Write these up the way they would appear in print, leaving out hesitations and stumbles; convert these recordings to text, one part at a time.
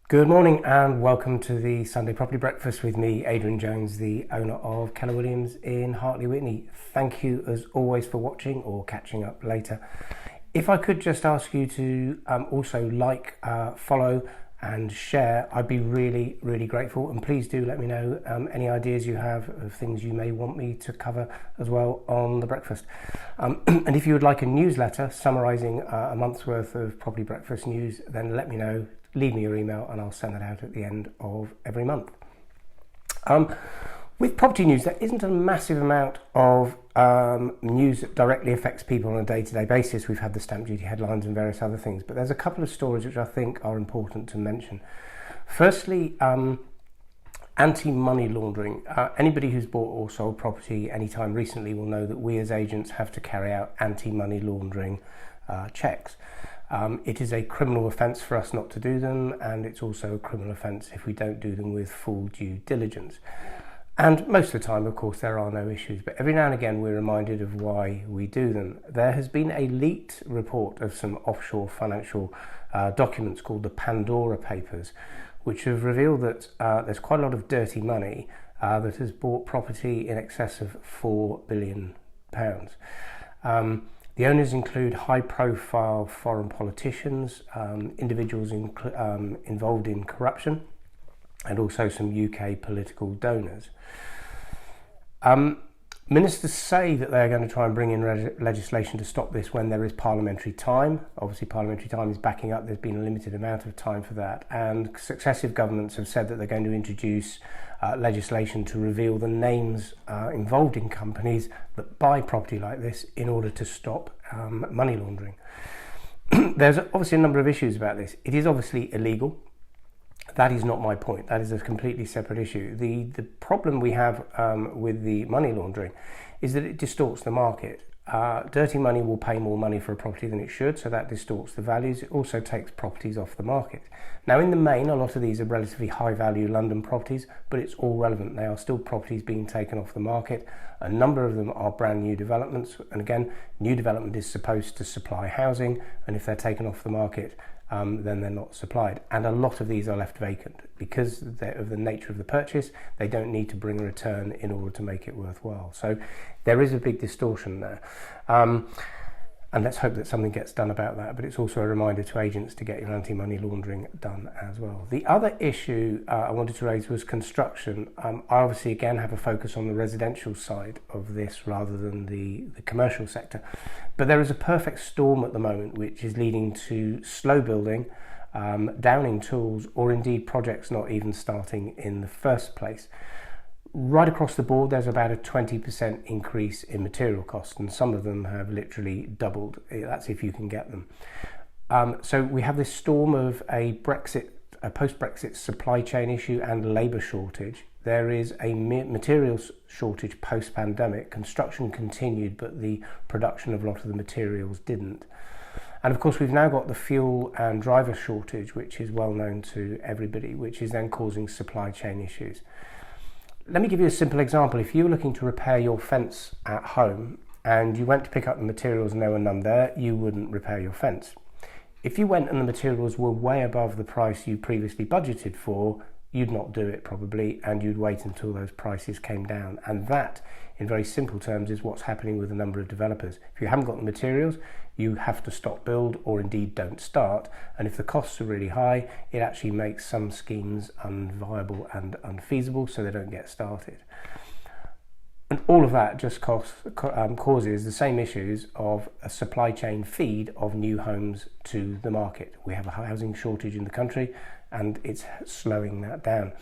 Good morning and welcome to the Sunday Property Breakfast with me, Adrian Jones, the owner of Keller Williams in Hartley Witney. Thank you as always for watching or catching up later. If I could just ask you to also like, follow and share, I'd be really grateful. And please do let me know any ideas you have of things you may want me to cover as well on the breakfast. And if you would like a newsletter summarising a month's worth of Property Breakfast news, then let me know. Leave me your email and I'll send that out at the end of every month. With property news, there isn't a massive amount of news that directly affects people on a day-to-day basis. We've had the stamp duty headlines and various other things, but there's a couple of stories which I think are important to mention. Firstly, anti-money laundering. Anybody who's bought or sold property anytime recently will know that we as agents have to carry out anti-money laundering checks. It is a criminal offence for us not to do them, and it's also a criminal offence if we don't do them with full due diligence. And most of the time, of course, there are no issues, but every now and again we're reminded of why we do them. There has been a leaked report of some offshore financial documents called the Pandora Papers, which have revealed that there's quite a lot of dirty money that has bought property in excess of £4 billion. The owners include high-profile foreign politicians, individuals involved in corruption, and also some UK political donors. Ministers say that they're going to try and bring in legislation to stop this when there is parliamentary time. Obviously, parliamentary time is backing up. There's been a limited amount of time for that. And successive governments have said that they're going to introduce legislation to reveal the names involved in companies that buy property like this in order to stop money laundering. There's obviously a number of issues about this. It is obviously illegal. That is not my point. That is a completely separate issue. The problem we have with the money laundering is that it distorts the market. Dirty money will pay more money for a property than it should, so that distorts the values. It also takes properties off the market. Now, in the main, a lot of these are relatively high-value London properties, but it's all relevant. They are still properties being taken off the market. A number of them are brand new developments, and again, new development is supposed to supply housing, and if they're taken off the market, then they're not supplied. And a lot of these are left vacant because of the nature of the purchase. They don't need to bring a return in order to make it worthwhile. So there is a big distortion there. And let's hope that something gets done about that. But it's also a reminder to agents to get your anti-money laundering done as well. The other issue I wanted to raise was construction. I obviously, again, have a focus on the residential side of this rather than the commercial sector. But there is a perfect storm at the moment, which is leading to slow building, downing tools, or indeed projects not even starting in the first place. Right across the board, there's about a 20% increase in material costs, and some of them have literally doubled. That's if you can get them. So we have this storm of a post-Brexit supply chain issue and labour shortage. There is a materials shortage post-pandemic. Construction continued, but the production of a lot of the materials didn't. And of course, we've now got the fuel and driver shortage, which is well known to everybody, which is then causing supply chain issues. Let me give you a simple example. If you were looking to repair your fence at home and you went to pick up the materials and there were none there, you wouldn't repair your fence. If you went and the materials were way above the price you previously budgeted for, you'd not do it probably, and you'd wait until those prices came down. And that, in very simple terms, is what's happening with a number of developers. If you haven't got the materials, you have to stop build or indeed don't start. And if the costs are really high, it actually makes some schemes unviable and unfeasible, so they don't get started. And all of that just causes the same issues of a supply chain feed of new homes to the market. We have a housing shortage in the country, and it's slowing that down.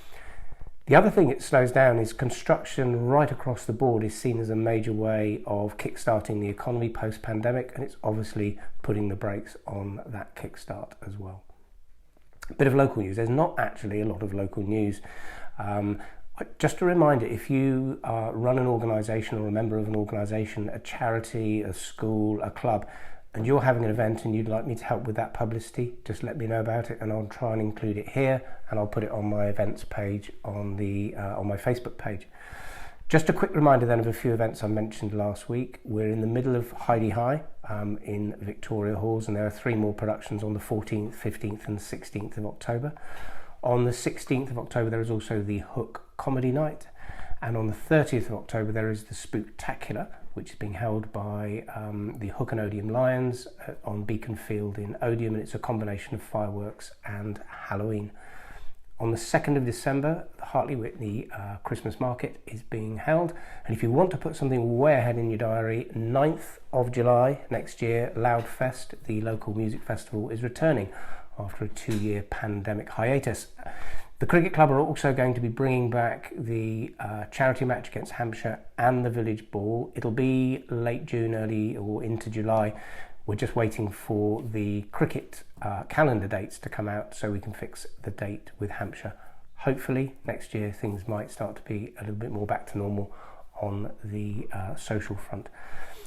The other thing it slows down is construction right across the board is seen as a major way of kickstarting the economy post-pandemic, and it's obviously putting the brakes on that kickstart as well. A bit of local news. There's not actually a lot of local news. Just a reminder, if you run an organisation or a member of an organisation, a charity, a school, a club, and you're having an event and you'd like me to help with that publicity, just let me know about it and I'll try and include it here, and I'll put it on my events page on my Facebook page. Just a quick reminder then of a few events I mentioned last week. We're in the middle of Heidi High in Victoria Halls, and there are 3 more productions on the 14th, 15th and 16th of October. On the 16th of October, there is also the Hook Comedy Night. And on the 30th of October, there is the Spooktacular, which is being held by the Hook and Odeum Lions on Beacon Field in Odeum, and it's a combination of fireworks and Halloween. On the 2nd of December, the Hartley Whitney Christmas Market is being held. And if you want to put something way ahead in your diary, 9th of July next year, Loudfest, the local music festival, is returning after a 2-year pandemic hiatus. The Cricket Club are also going to be bringing back the charity match against Hampshire and the Village Ball. It'll be late June, early or into July. We're just waiting for the cricket calendar dates to come out so we can fix the date with Hampshire. Hopefully next year things might start to be a little bit more back to normal on the social front.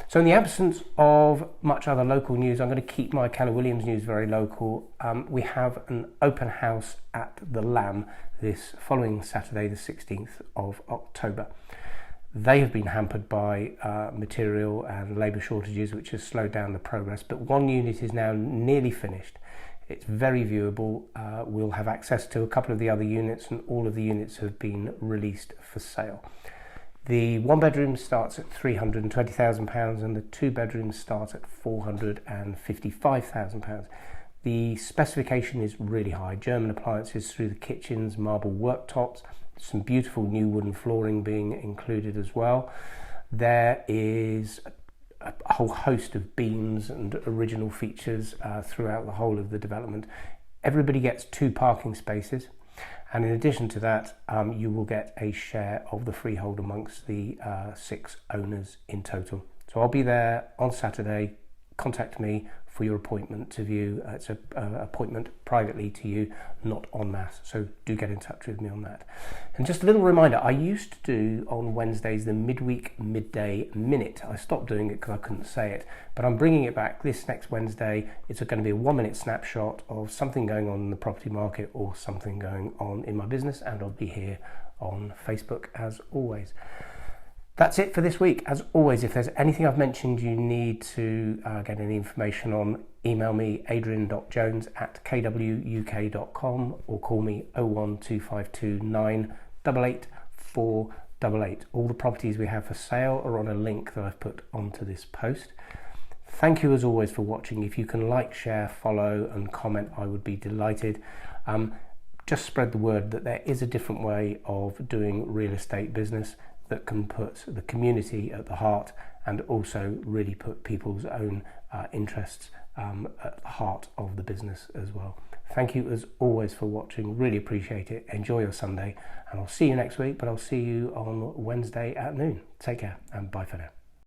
So in the absence of much other local news, I'm going to keep my Keller Williams news very local. We have an open house at the Lamb this following Saturday, the 16th of October. They have been hampered by material and labour shortages, which has slowed down the progress, but one unit is now nearly finished. It's very viewable. We'll have access to a couple of the other units, and all of the units have been released for sale. The one bedroom starts at £320,000 and the two bedrooms start at £455,000. The specification is really high. German appliances through the kitchens, marble worktops, some beautiful new wooden flooring being included as well. There is a whole host of beams and original features throughout the whole of the development. Everybody gets 2 parking spaces. And in addition to that, you will get a share of the freehold amongst the 6 owners in total. So I'll be there on Saturday. Contact me for your appointment to view. It's an appointment privately to you, not en masse. So do get in touch with me on that. And just a little reminder, I used to do on Wednesdays the midweek midday minute. I stopped doing it because I couldn't say it, but I'm bringing it back this next Wednesday. It's going to be a 1-minute snapshot of something going on in the property market or something going on in my business, and I'll be here on Facebook as always. That's it for this week. As always, if there's anything I've mentioned you need to get any information on, email me adrian.jones@kwuk.com or call me 01252 988 488. All the properties we have for sale are on a link that I've put onto this post. Thank you as always for watching. If you can like, share, follow and comment, I would be delighted. Just spread the word that there is a different way of doing real estate business that can put the community at the heart and also really put people's own interests at the heart of the business as well. Thank you as always for watching. Really appreciate it. Enjoy your Sunday, and I'll see you next week, but I'll see you on Wednesday at noon. Take care and bye for now.